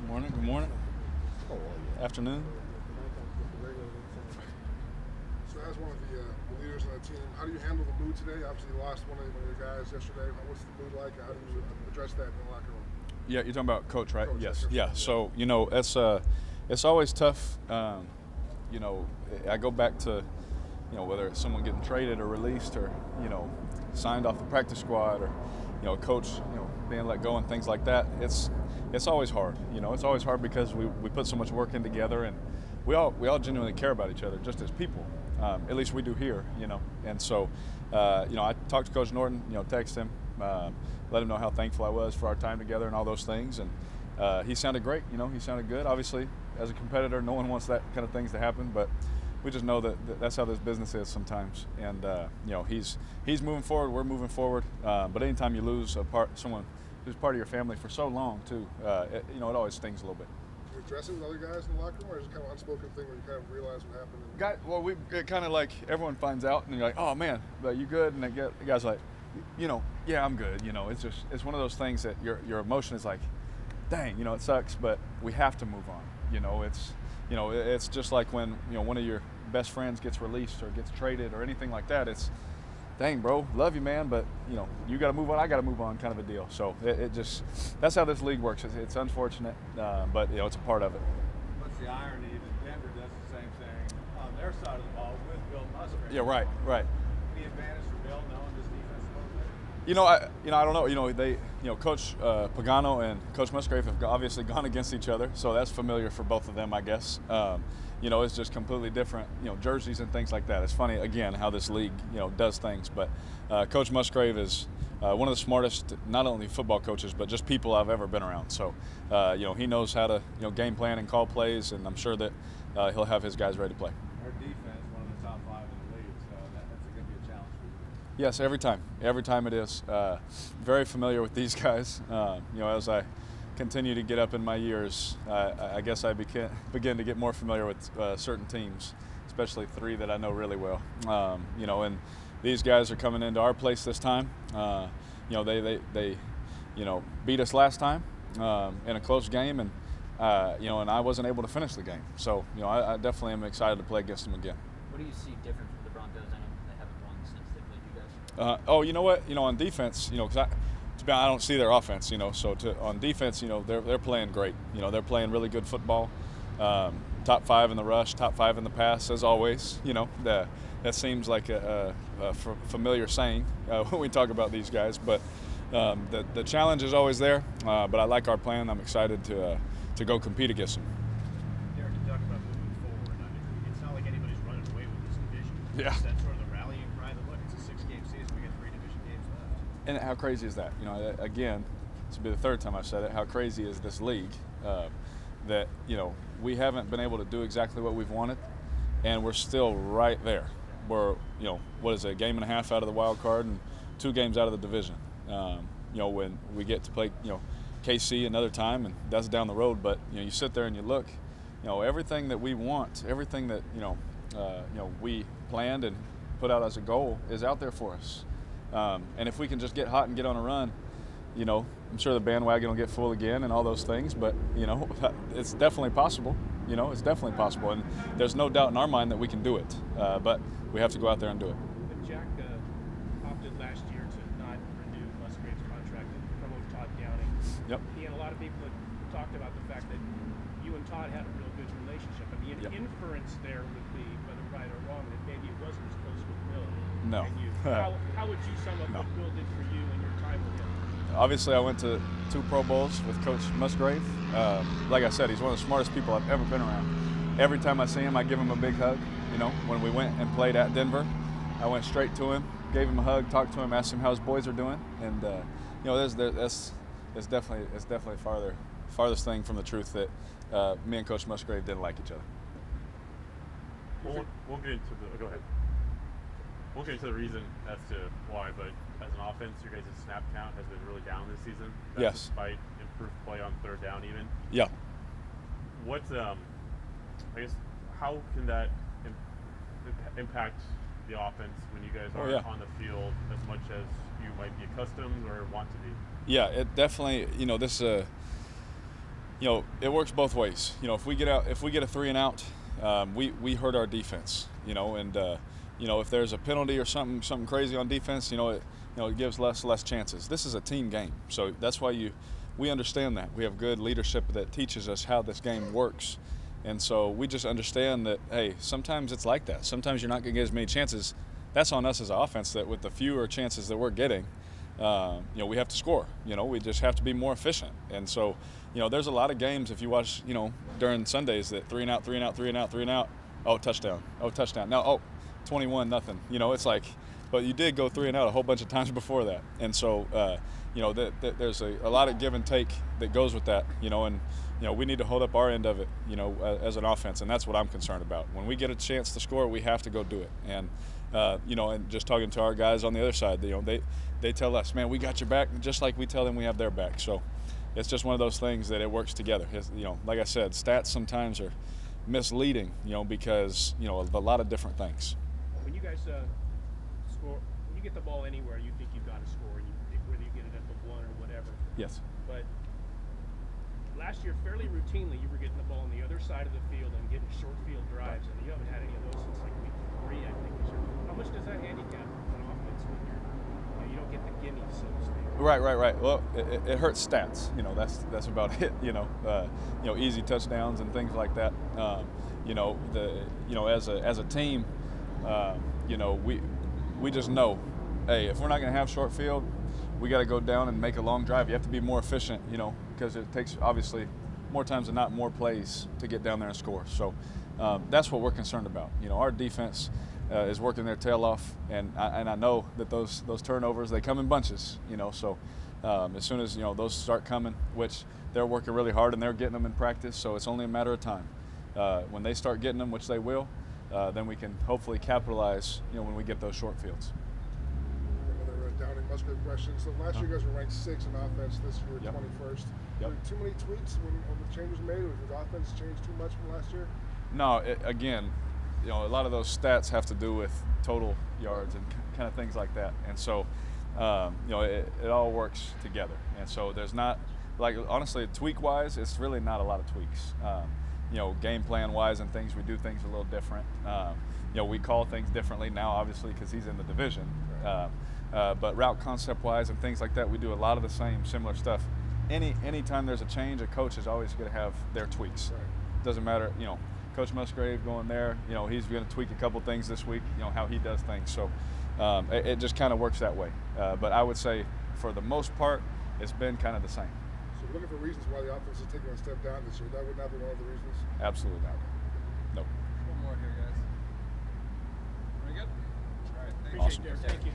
Morning. Good morning. Afternoon. So as one of the leaders on the team, how do you handle the mood today? Obviously you lost one of your guys yesterday. What's the mood like? How do you address that in the locker room? Yeah, you're talking about Coach, right? Coach, yes. Coach. Yeah. So it's always tough. I go back to whether it's someone getting traded or released or signed off the practice squad or a coach being let go and things like that. It's always hard. It's always hard because we put so much work in together, and we all genuinely care about each other just as people. At least we do here. And so I talked to Coach Norton. Text him, let him know how thankful I was for our time together and all those things. And he sounded great. He sounded good. Obviously, as a competitor, no one wants that kind of things to happen, but we just know that that's how this business is sometimes. And he's moving forward. We're moving forward. But anytime you lose someone who's part of your family for so long, too, it always stings a little bit. Do you address it with other guys in the locker room, or is it kind of an unspoken thing where you kind of realize what happened? We kind of like everyone finds out, and you're like, "Oh man, but you good?" And the guy's like, "Yeah, I'm good." It's one of those things that your emotion is like, "Dang, it sucks, but we have to move on." It's just like when one of your best friends gets released or gets traded or anything like that. It's, dang, bro, love you, man, but you got to move on. I got to move on, kind of a deal. So it just, that's how this league works. It's unfortunate, but it's a part of it. What's the irony that Denver does the same thing on their side of the ball with Bill Musgrave? Yeah, right. Any advantage for Bill knowing this defense a little bit? I don't know. They, Coach Pagano and Coach Musgrave have obviously gone against each other, so that's familiar for both of them, I guess. It's just completely different, jerseys and things like that. It's funny, again, how this league, does things. But Coach Musgrave is one of the smartest, not only football coaches, but just people I've ever been around. So, he knows how to, game plan and call plays, and I'm sure that he'll have his guys ready to play. Our defense, one of the top 5 in the league, so that's going to be a challenge for you. Yes, every time it is. Very familiar with these guys. As I continue to get up in my years, I guess I begin to get more familiar with certain teams, especially 3 that I know really well. And these guys are coming into our place this time. They beat us last time in a close game, and and I wasn't able to finish the game. So I definitely am excited to play against them again. What do you see different from the Broncos? I know they haven't won since they played you guys. You know what? On defense, because I don't see their offense, so on defense, they're playing great. They're playing really good football. Top 5 in the rush, top 5 in the pass, as always. That seems like a familiar saying when we talk about these guys. But the challenge is always there. But I like our plan. I'm excited to go compete against them. Derek, you talk about moving forward. I mean, it's not like anybody's running away with this division. Yeah. Is that sort of the rallying cry that, look, it's a 6-game season, we got 3 division games left? And how crazy is that? Again, this will be the 3rd time I've said it. How crazy is this league that we haven't been able to do exactly what we've wanted, and we're still right there. We're what is it, a game and a half out of the wild card and 2 games out of the division. When we get to play KC another time, and that's down the road. But you sit there and you look, everything that we want, everything that we planned and put out as a goal is out there for us. And if we can just get hot and get on a run, I'm sure the bandwagon will get full again and all those things. But it's definitely possible. It's definitely possible, and there's no doubt in our mind that we can do it. But we have to go out there and do it. But Jack opted last year to not renew Musgrave's contract and promote Todd Downing. Yep. He and a lot of people had talked about the fact that you and Todd had a real good relationship. I mean, an inference there would be, whether right or wrong, that maybe it wasn't as close with Bill. No. And you. How would you sum up what Bill did for you and your time with him? Obviously, I went to 2 Pro Bowls with Coach Musgrave. Like I said, he's one of the smartest people I've ever been around. Every time I see him, I give him a big hug. When we went and played at Denver, I went straight to him, gave him a hug, talked to him, asked him how his boys are doing, and it's definitely farthest thing from the truth that me and Coach Musgrave didn't like each other. We'll get into go ahead. We'll get into the reason as to why, but as an offense, your guys' snap count has been really down this season. That's yes. Despite improved play on 3rd down, even. Yeah. What, I guess, how can that impact the offense when you guys aren't on the field as much as you might be accustomed or want to be? Yeah, it definitely. This it works both ways. If we get a 3 and out, we hurt our defense. And if there's a penalty or something crazy on defense, it gives less chances. This is a team game, so that's why we understand that. We have good leadership that teaches us how this game works, and so we just understand that, hey, sometimes it's like that. Sometimes you're not going to get as many chances. That's on us as an offense, that with the fewer chances that we're getting, we have to score. We just have to be more efficient. And so, there's a lot of games, if you watch, during Sundays, that 3 and out, 3 and out, 3 and out, 3 and out. Oh, touchdown. Oh, touchdown. Now, 21-0. It's like, but you did go 3 and out a whole bunch of times before that. And so, there's a lot of give and take that goes with that. And we need to hold up our end of it, as an offense, and that's what I'm concerned about. When we get a chance to score, we have to go do it. And and just talking to our guys on the other side, they tell us, man, we got your back, just like we tell them we have their back. So it's just one of those things that it works together. Like I said, stats sometimes are misleading, because a lot of different things. When you guys score, when you get the ball anywhere, you think you've got to score, whether you get it at the 1 or whatever. Yes. But last year, fairly routinely, you were getting the ball on the other side of the field and getting short field drives, and you haven't had any of those since like week 3, I think. How much does that handicap an offense when you don't get the gimmies, so to speak? Right. Well, it hurts stats. That's about it. Easy touchdowns and things like that. As a team, we just know, hey, if we're not going to have short field, we got to go down and make a long drive. You have to be more efficient, because it takes, obviously, more times than not, more plays to get down there and score. So that's what we're concerned about. Our defense is working their tail off, and I know that those turnovers, they come in bunches. So as soon as those start coming, which they're working really hard and they're getting them in practice, so it's only a matter of time. When they start getting them, which they will, then we can hopefully capitalize. When we get those short fields. Another Downing Musgrave question. So last year you guys were ranked 6th in offense. This year Yep. 21st. Yep. Were there too many tweaks when the change was made, or did the offense change too much from last year? No, again, a lot of those stats have to do with total yards and kind of things like that. And so, it all works together. And so there's not, like, honestly, tweak-wise, it's really not a lot of tweaks. Game plan-wise and things, we do things a little different. We call things differently now, obviously, because he's in the division. But route concept-wise and things like that, we do a lot of the same, similar stuff. Anytime there's a change, a coach is always going to have their tweaks. Right. Doesn't matter, Coach Musgrave going there, he's going to tweak a couple things this week, how he does things. So it just kind of works that way. But I would say, for the most part, it's been kind of the same. So we're looking for reasons why the offense is taking a step down this year. That would not be one of the reasons? Absolutely not. Nope. One more here, guys. Very good. All right, thank you. Appreciate it, Derek. Thank you.